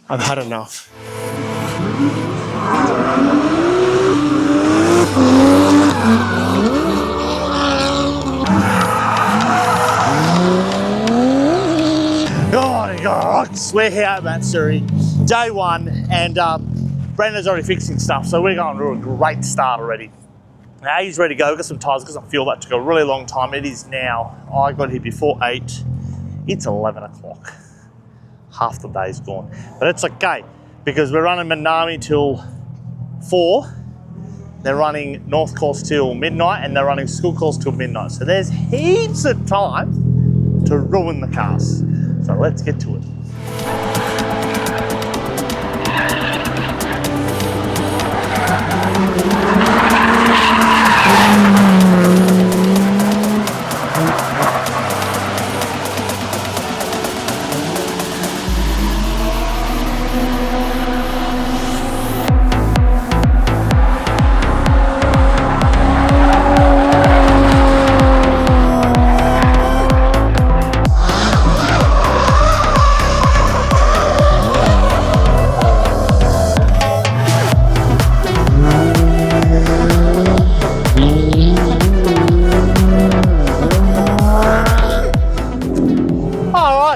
I've had enough. Oh my God, we're here at Matsuri, day one, and Brendan's already fixing stuff, so we're going to a great start already. Now he's ready to go. We've got some tyres, got some fuel. That took a really long time. It is now, I got here before 8. It's 11 o'clock. Half the day's gone. But it's okay, because we're running Manami till 4. They're running North course till midnight, and they're running school course till midnight. So there's heaps of time to ruin the cars. So let's get to it.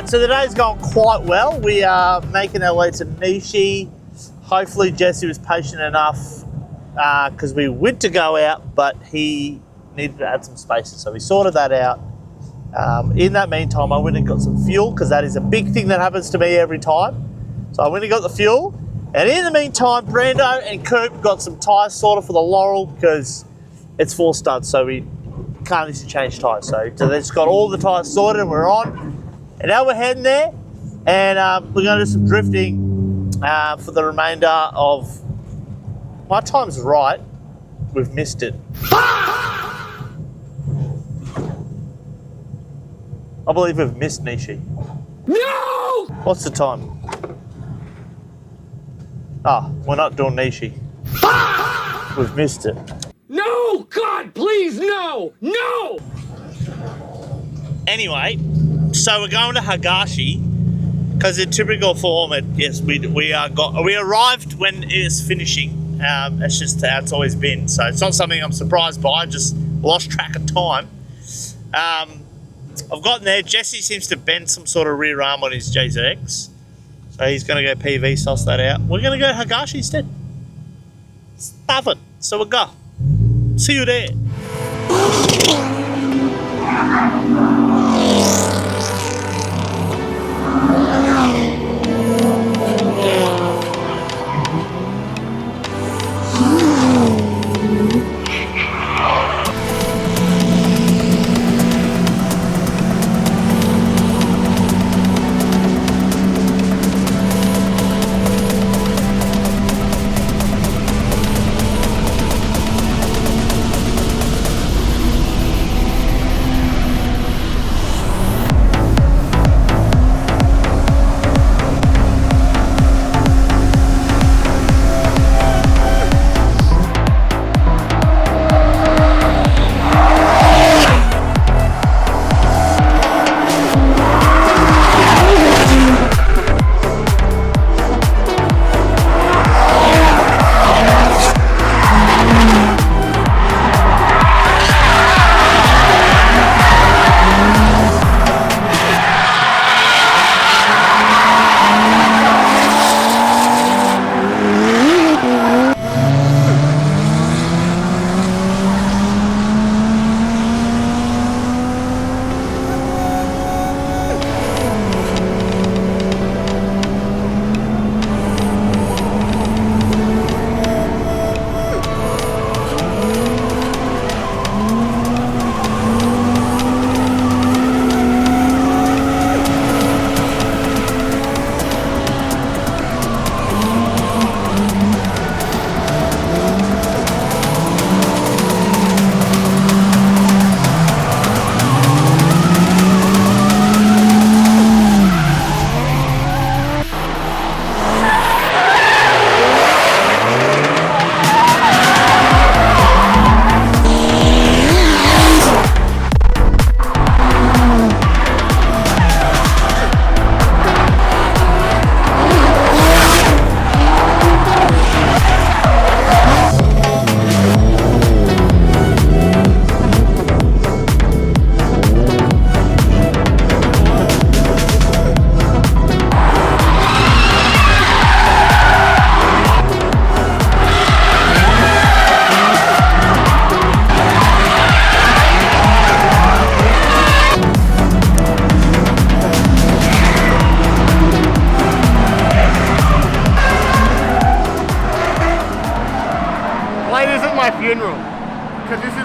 So the day's gone quite well. We are making our way to Nishi. Hopefully Jesse was patient enough because we went to go out, but he needed to add some spaces. So we sorted that out. In that meantime, I went and got some fuel because that is a big thing that happens to me every time. So I went and got the fuel. And in the meantime, Brando and Coop got some tyres sorted for the Laurel because it's 4 studs, so we can't easily change tyres. So they just got all the tyres sorted and we're on. And now we're heading there, and we're going to do some drifting for the remainder of... My time's right. We've missed it. I believe we've missed Nishi. No! What's the time? We're not doing Nishi. We've missed it. No! God, please, no! No! Anyway, so we're going to Hagashi because in typical form, we arrived when it is finishing. It's just how it's always been. So it's not something I'm surprised by. I just lost track of time. I've gotten there. Jesse seems to bend some sort of rear arm on his JZX, so he's going to go PV suss that out. We're going to go to Hagashi instead. Stuff it. So we'll go. See you there.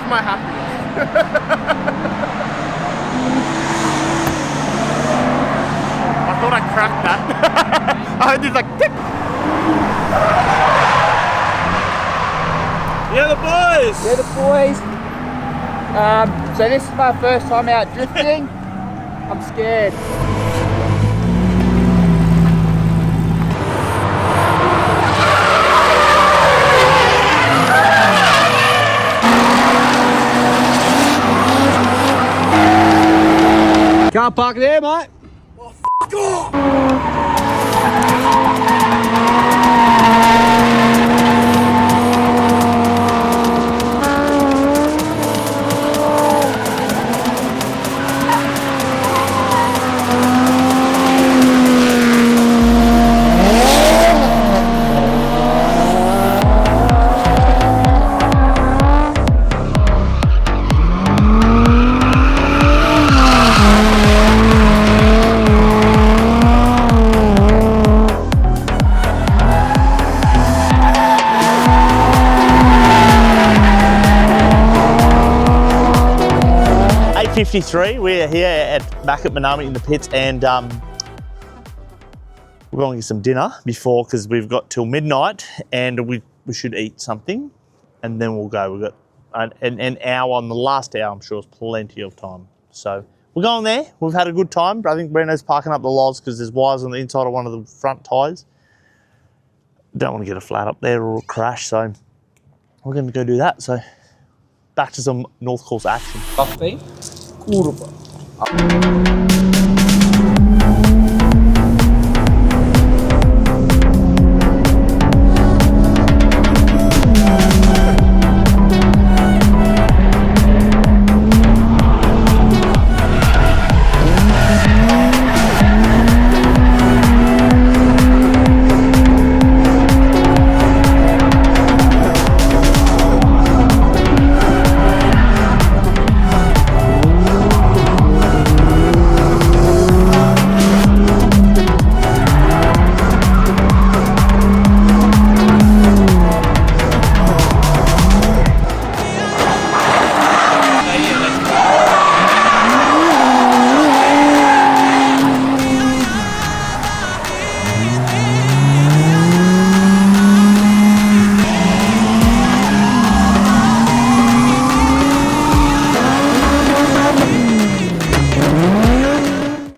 my happiness. I thought I cracked that. I did like tick. Yeah, the boys. Yeah, the boys. So this is my first time out drifting. I'm scared. Car park there, mate. Oh, f*** off! .53, we're here back at Manami in the pits, and we're going to get some dinner before, because we've got till midnight, and we should eat something, and then we'll go. We've got an hour on the last hour. I'm sure it's plenty of time. So we're going there. We've had a good time. I think Brendo's parking up the logs because there's wires on the inside of one of the front tyres. Don't want to get a flat up there or it'll crash, so we're going to go do that. So back to some North Course action. Coffee. Kurwa.